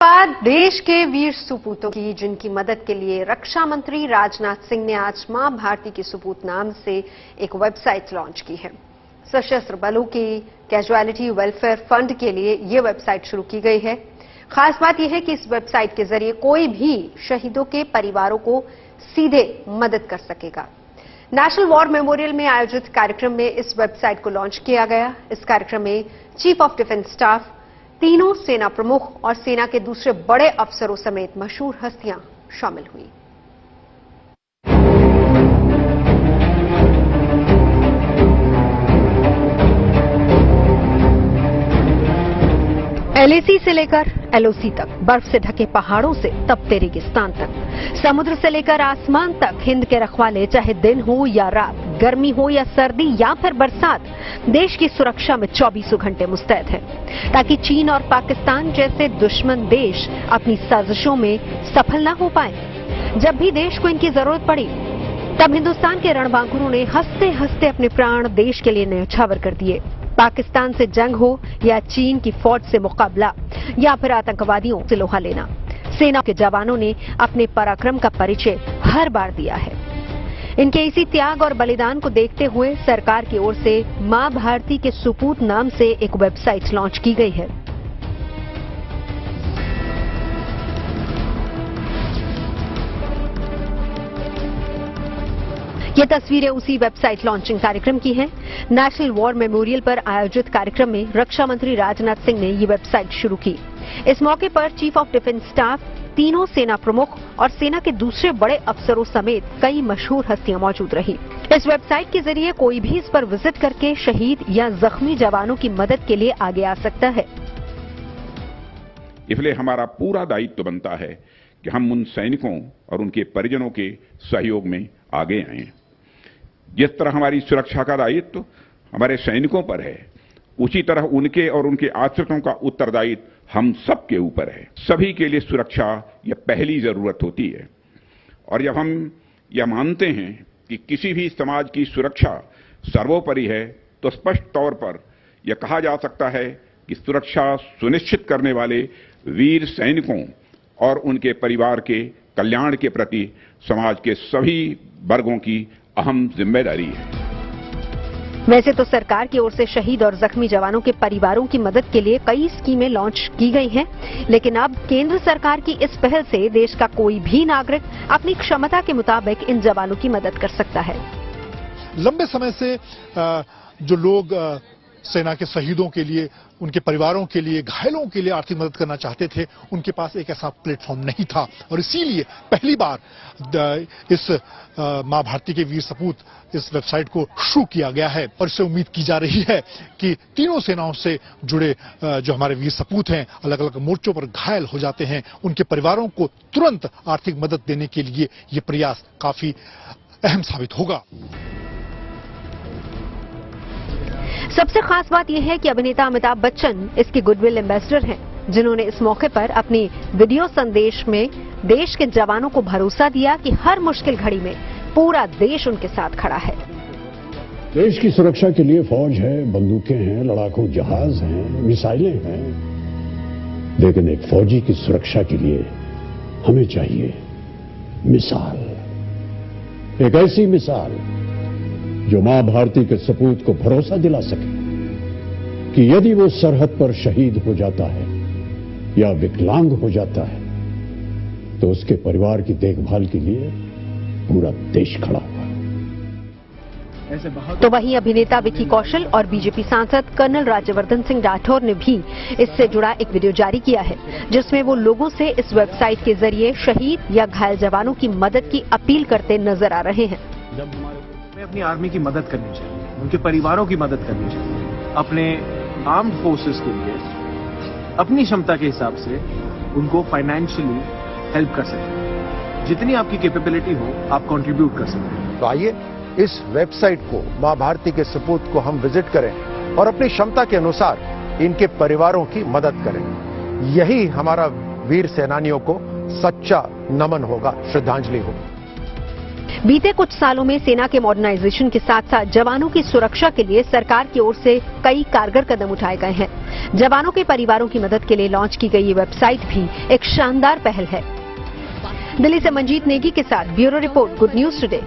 बाद देश के वीर सुपूतों की जिनकी मदद के लिए रक्षा मंत्री राजनाथ सिंह ने आज मां भारती की सुपूत नाम से एक वेबसाइट लॉन्च की है। सशस्त्र बलों की कैजुअलिटी वेलफेयर फंड के लिए यह वेबसाइट शुरू की गई है। खास बात यह है कि इस वेबसाइट के जरिए कोई भी शहीदों के परिवारों को सीधे मदद कर सकेगा। नेशनल वॉर मेमोरियल में आयोजित कार्यक्रम में इस वेबसाइट को लॉन्च किया गया। इस कार्यक्रम में चीफ ऑफ डिफेंस स्टाफ, तीनों सेना प्रमुख और सेना के दूसरे बड़े अफसरों समेत मशहूर हस्तियां शामिल हुई। एलएसी से लेकर एलओसी तक, बर्फ से ढके पहाड़ों से तपते रेगिस्तान तक, समुद्र से लेकर आसमान तक, हिंद के रखवाले चाहे दिन हो या रात, गर्मी हो या सर्दी या फिर बरसात, देश की सुरक्षा में 24 घंटे मुस्तैद है, ताकि चीन और पाकिस्तान जैसे दुश्मन देश अपनी साजिशों में सफल न हो पाए। जब भी देश को इनकी जरूरत पड़ी, तब हिंदुस्तान के रणबांकुरों ने हंसते हंसते अपने प्राण देश के लिए न्यौछावर कर दिए। पाकिस्तान से जंग हो या चीन की फौज से मुकाबला या फिर आतंकवादियों से लोहा लेना, सेना के जवानों ने अपने पराक्रम का परिचय हर बार दिया है। इनके इसी त्याग और बलिदान को देखते हुए सरकार की ओर से मां भारती के सुपूत नाम से एक वेबसाइट लॉन्च की गई है। ये तस्वीरें उसी वेबसाइट लॉन्चिंग कार्यक्रम की हैं। नेशनल वॉर मेमोरियल पर आयोजित कार्यक्रम में रक्षा मंत्री राजनाथ सिंह ने ये वेबसाइट शुरू की। इस मौके पर चीफ ऑफ डिफेंस स्टाफ, तीनों सेना प्रमुख और सेना के दूसरे बड़े अफसरों समेत कई मशहूर हस्तियां मौजूद रही। इस वेबसाइट के जरिए कोई भी इस पर विजिट करके शहीद या जख्मी जवानों की मदद के लिए आगे आ सकता है। इसलिए हमारा पूरा दायित्व बनता है कि हम उन सैनिकों और उनके परिजनों के सहयोग में आगे आएं। जिस तरह हमारी सुरक्षा का दायित्व हमारे सैनिकों पर है, उसी तरह उनके और उनके आश्रितों का उत्तरदायित्व हम सबके ऊपर है। सभी के लिए सुरक्षा यह पहली जरूरत होती है। और जब हम यह मानते हैं कि किसी भी समाज की सुरक्षा सर्वोपरि है, तो स्पष्ट तौर पर यह कहा जा सकता है कि सुरक्षा सुनिश्चित करने वाले वीर सैनिकों और उनके परिवार के कल्याण के प्रति समाज के सभी वर्गों की अहम जिम्मेदारी है। वैसे तो सरकार की ओर से शहीद और जख्मी जवानों के परिवारों की मदद के लिए कई स्कीमें लॉन्च की गई हैं, लेकिन अब केंद्र सरकार की इस पहल से देश का कोई भी नागरिक अपनी क्षमता के मुताबिक इन जवानों की मदद कर सकता है। लंबे समय से जो लोग सेना के शहीदों के लिए, उनके परिवारों के लिए, घायलों के लिए आर्थिक मदद करना चाहते थे, उनके पास एक ऐसा प्लेटफॉर्म नहीं था और इसीलिए पहली बार इस मां भारती के वीर सपूत इस वेबसाइट को शुरू किया गया है। और इससे उम्मीद की जा रही है कि तीनों सेनाओं से जुड़े जो हमारे वीर सपूत हैं, अलग अलग मोर्चों पर घायल हो जाते हैं, उनके परिवारों को तुरंत आर्थिक मदद देने के लिए ये प्रयास काफी अहम साबित होगा। सबसे खास बात यह है कि अभिनेता अमिताभ बच्चन इसके गुडविल एम्बेसडर हैं, जिन्होंने इस मौके पर अपनी वीडियो संदेश में देश के जवानों को भरोसा दिया कि हर मुश्किल घड़ी में पूरा देश उनके साथ खड़ा है। देश की सुरक्षा के लिए फौज है, बंदूकें हैं, लड़ाकू जहाज हैं, मिसाइलें हैं, लेकिन एक फौजी की सुरक्षा के लिए हमें चाहिए मिसाल, एक ऐसी मिसाल जो मां भारती के सपूत को भरोसा दिला सके कि यदि वो सरहद पर शहीद हो जाता है या विकलांग हो जाता है, तो उसके परिवार की देखभाल के लिए पूरा देश खड़ा हुआ। तो वहीं अभिनेता विकी कौशल और बीजेपी सांसद कर्नल राज्यवर्धन सिंह राठौर ने भी इससे जुड़ा एक वीडियो जारी किया है, जिसमें वो लोगों से इस वेबसाइट के जरिए शहीद या घायल जवानों की मदद की अपील करते नजर आ रहे हैं। हमें अपनी आर्मी की मदद करनी चाहिए, उनके परिवारों की मदद करनी चाहिए, अपने आर्म्ड फोर्सेस के लिए अपनी क्षमता के हिसाब से उनको फाइनेंशियली हेल्प कर सकते हैं। जितनी आपकी कैपेबिलिटी हो आप कंट्रीब्यूट कर सकते हैं। तो आइए इस वेबसाइट को, मां भारती के सपूत को हम विजिट करें और अपनी क्षमता के अनुसार इनके परिवारों की मदद करें। यही हमारा वीर सेनानियों को सच्चा नमन होगा, श्रद्धांजलि होगी। बीते कुछ सालों में सेना के मॉडर्नाइजेशन के साथ साथ जवानों की सुरक्षा के लिए सरकार की ओर से कई कारगर कदम उठाए गए हैं। जवानों के परिवारों की मदद के लिए लॉन्च की गई ये वेबसाइट भी एक शानदार पहल है। दिल्ली से मंजीत नेगी के साथ bureau report, good news today.